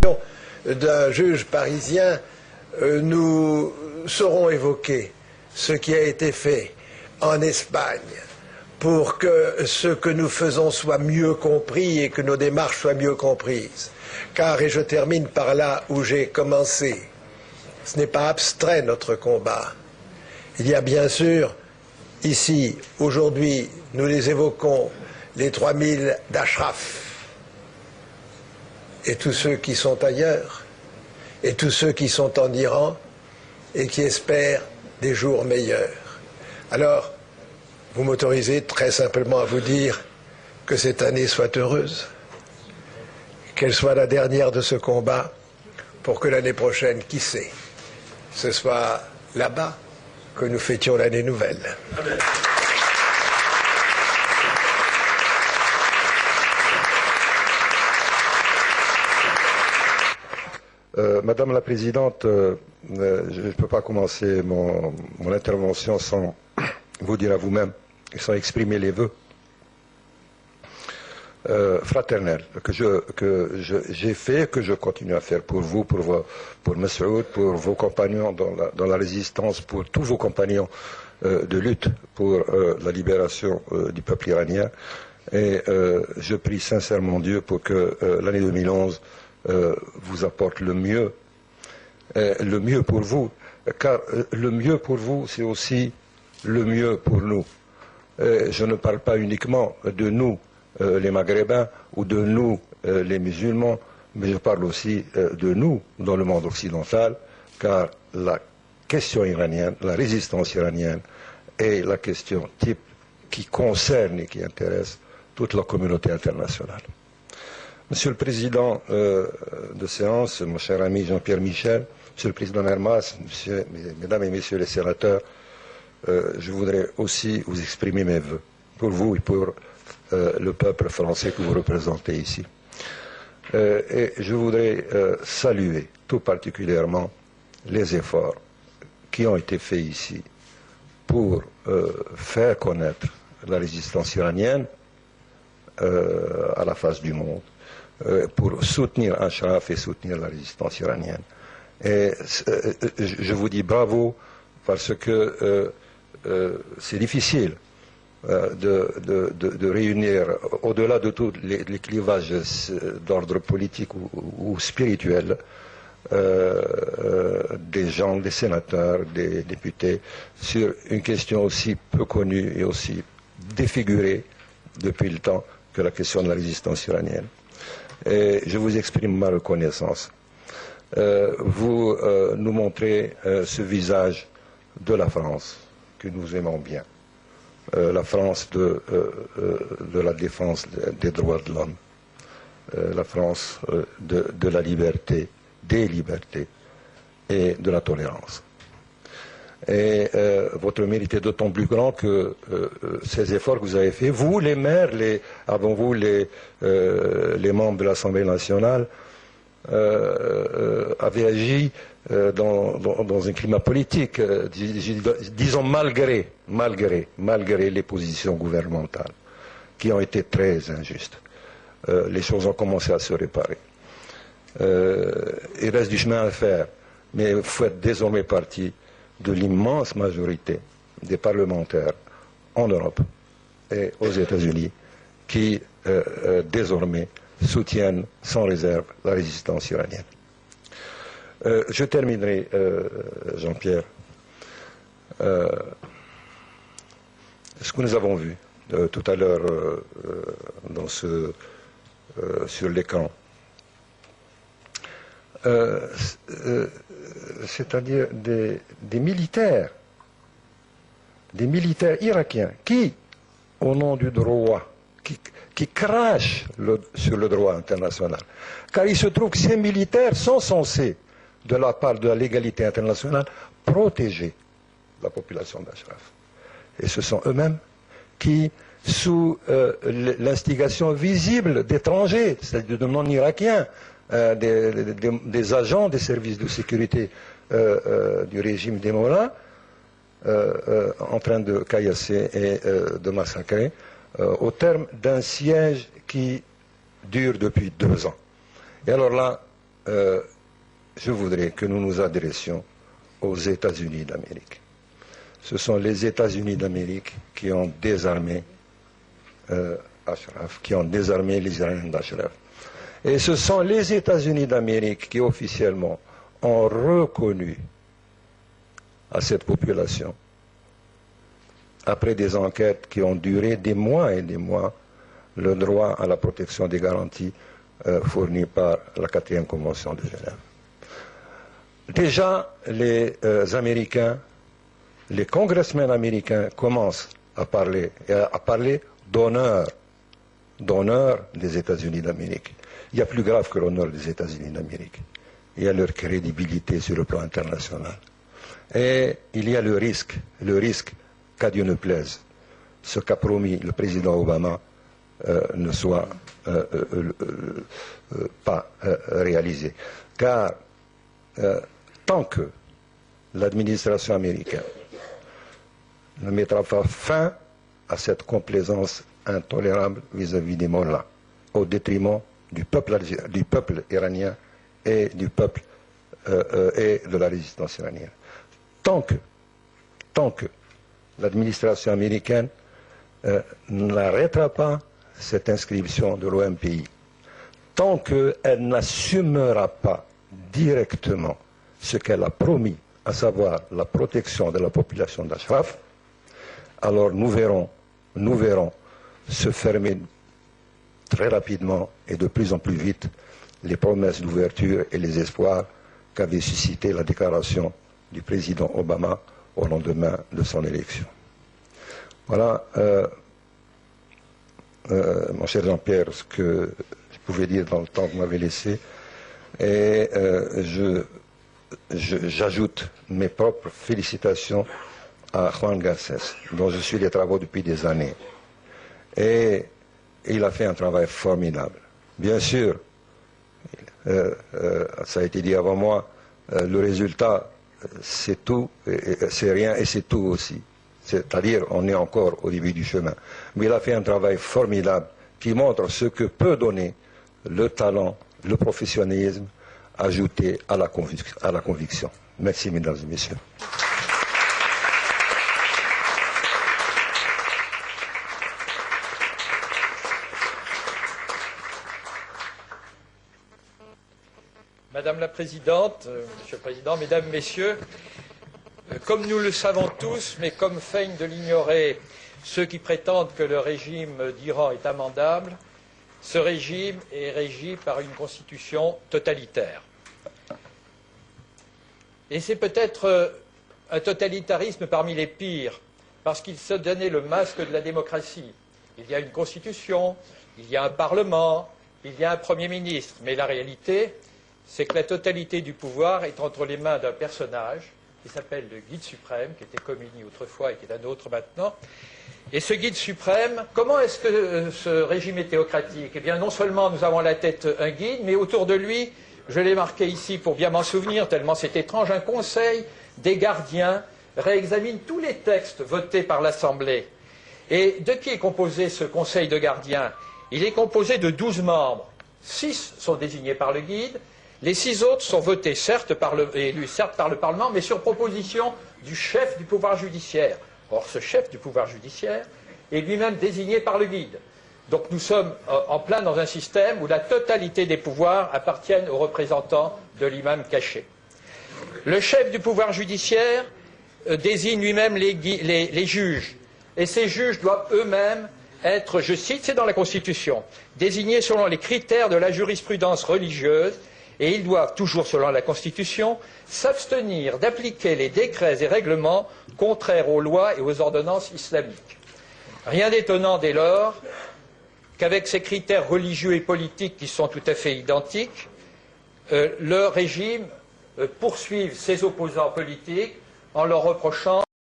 décision d'un juge parisien, nous saurons évoquer ce qui a été fait en Espagne pour que ce que nous faisons soit mieux compris et que nos démarches soient mieux comprises. Car, et je termine par là où j'ai commencé, ce n'est pas abstrait notre combat. Il y a bien sûr, ici, aujourd'hui, nous les évoquons, les 3000 d'Ashraf, et tous ceux qui sont ailleurs, et tous ceux qui sont en Iran, et qui espèrent des jours meilleurs. Alors, vous m'autorisez très simplement à vous dire que cette année soit heureuse, qu'elle soit la dernière de ce combat, pour que l'année prochaine, qui sait, ce soit là-bas que nous fêtions l'année nouvelle. Amen. Madame la Présidente, je ne peux pas commencer mon intervention sans vous dire à vous-même et sans exprimer les vœux fraternels que j'ai fait, que je continue à faire pour vous, pour Massoud, pour vos compagnons dans la résistance, pour tous vos compagnons de lutte pour la libération du peuple iranien. Et je prie sincèrement Dieu pour que l'année 2011 vous apporte le mieux pour vous, car le mieux pour vous, c'est aussi le mieux pour nous. Je ne parle pas uniquement de nous, les Maghrébins, ou de nous, les musulmans, mais je parle aussi de nous dans le monde occidental, car la question iranienne, la résistance iranienne, est la question type qui concerne et qui intéresse toute la communauté internationale. Monsieur le Président de séance, mon cher ami Jean-Pierre Michel, Monsieur le Président Hermas, Mesdames et Messieurs les sénateurs, je voudrais aussi vous exprimer mes vœux, pour vous et pour le peuple français que vous représentez ici. Et je voudrais saluer tout particulièrement les efforts qui ont été faits ici pour faire connaître la résistance iranienne à la face du monde, pour soutenir Ashraf et soutenir la résistance iranienne. Et je vous dis bravo parce que c'est difficile de réunir, au-delà de tous les clivages d'ordre politique ou spirituel, des gens, des sénateurs, des députés, sur une question aussi peu connue et aussi défigurée depuis le temps que la question de la résistance iranienne. Et je vous exprime ma reconnaissance. Vous nous montrez ce visage de la France que nous aimons bien, la France de la défense des droits de l'homme, la France de la liberté, des libertés et de la tolérance. Et votre mérite est d'autant plus grand que ces efforts que vous avez faits, vous les maires, avant vous les membres de l'Assemblée nationale, avaient agi dans un climat politique, disons malgré les positions gouvernementales, qui ont été très injustes. Les choses ont commencé à se réparer. Il reste du chemin à faire, mais vous faites désormais partie de l'immense majorité des parlementaires en Europe et aux États-Unis qui désormais soutiennent sans réserve la résistance iranienne. Je terminerai, Jean-Pierre, ce que nous avons vu tout à l'heure sur l'écran. C'est-à-dire des militaires irakiens qui, au nom du droit, qui crachent sur le droit international. Car il se trouve que ces militaires sont censés, de la part de la légalité internationale, protéger la population d'Ashraf. Et ce sont eux-mêmes qui, sous l'instigation visible d'étrangers, c'est-à-dire de non-irakiens, des agents des services de sécurité du régime des Mollahs, en train de caillasser et de massacrer, au terme d'un siège qui dure depuis 2 ans. Et alors là, je voudrais que nous nous adressions aux États-Unis d'Amérique. Ce sont les États-Unis d'Amérique qui ont désarmé Ashraf, qui ont désarmé les Iraniens d'Ashraf. Et ce sont les États-Unis d'Amérique qui officiellement ont reconnu à cette population, après des enquêtes qui ont duré des mois et des mois, le droit à la protection des garanties fournies par la 4e Convention de Genève. Déjà, les Américains, les congressmen américains commencent à parler d'honneur des États-Unis d'Amérique. Il y a plus grave que l'honneur des États-Unis d'Amérique. Il y a leur crédibilité sur le plan international. Et il y a le risque qu'à Dieu ne plaise, ce qu'a promis le président Obama ne soit pas réalisé. Car tant que l'administration américaine ne mettra pas fin à cette complaisance intolérable vis-à-vis des mollahs, au détriment du peuple iranien et du peuple et de la résistance iranienne. Tant que l'administration américaine n'arrêtera pas cette inscription de l'OMPI, tant qu'elle n'assumera pas directement ce qu'elle a promis, à savoir la protection de la population d'Ashraf, alors nous verrons se fermer très rapidement et de plus en plus vite les promesses d'ouverture et les espoirs qu'avait suscité la déclaration du président Obama au lendemain de son élection. Voilà, mon cher Jean-Pierre, ce que je pouvais dire dans le temps que vous m'avez laissé. Et j'ajoute mes propres félicitations à Juan Garcés, dont je suis les travaux depuis des années. Et il a fait un travail formidable. Bien sûr, ça a été dit avant moi, le résultat, c'est tout, c'est rien et c'est tout aussi. C'est-à-dire, on est encore au début du chemin. Mais il a fait un travail formidable qui montre ce que peut donner le talent, le professionnalisme, ajouté à la conviction. Merci, mesdames et messieurs. Madame la Présidente, Monsieur le Président, Mesdames, Messieurs, comme nous le savons tous, mais comme feignent de l'ignorer ceux qui prétendent que le régime d'Iran est amendable, ce régime est régi par une constitution totalitaire. Et c'est peut-être un totalitarisme parmi les pires, parce qu'il se donnait le masque de la démocratie. Il y a une constitution, il y a un parlement, il y a un Premier ministre, mais la réalité, c'est que la totalité du pouvoir est entre les mains d'un personnage qui s'appelle le guide suprême, qui était Khomeini autrefois et qui est un autre maintenant. Et ce guide suprême, comment est-ce que ce régime est théocratique? Eh bien, non seulement nous avons à la tête un guide, mais autour de lui, je l'ai marqué ici pour bien m'en souvenir, tellement c'est étrange, un conseil des gardiens réexamine tous les textes votés par l'Assemblée. Et de qui est composé ce conseil de gardiens? Il est composé de 12 membres. 6 sont désignés par le guide. Les 6 autres sont votés élus certes par le Parlement, mais sur proposition du chef du pouvoir judiciaire. Or, ce chef du pouvoir judiciaire est lui-même désigné par le guide. Donc nous sommes en plein dans un système où la totalité des pouvoirs appartiennent aux représentants de l'imam caché. Le chef du pouvoir judiciaire désigne lui-même les juges. Et ces juges doivent eux-mêmes être, je cite, c'est dans la Constitution, désignés selon les critères de la jurisprudence religieuse. Et ils doivent, toujours selon la Constitution, s'abstenir d'appliquer les décrets et règlements contraires aux lois et aux ordonnances islamiques. Rien d'étonnant dès lors qu'avec ces critères religieux et politiques qui sont tout à fait identiques, le régime poursuive ses opposants politiques en leur reprochant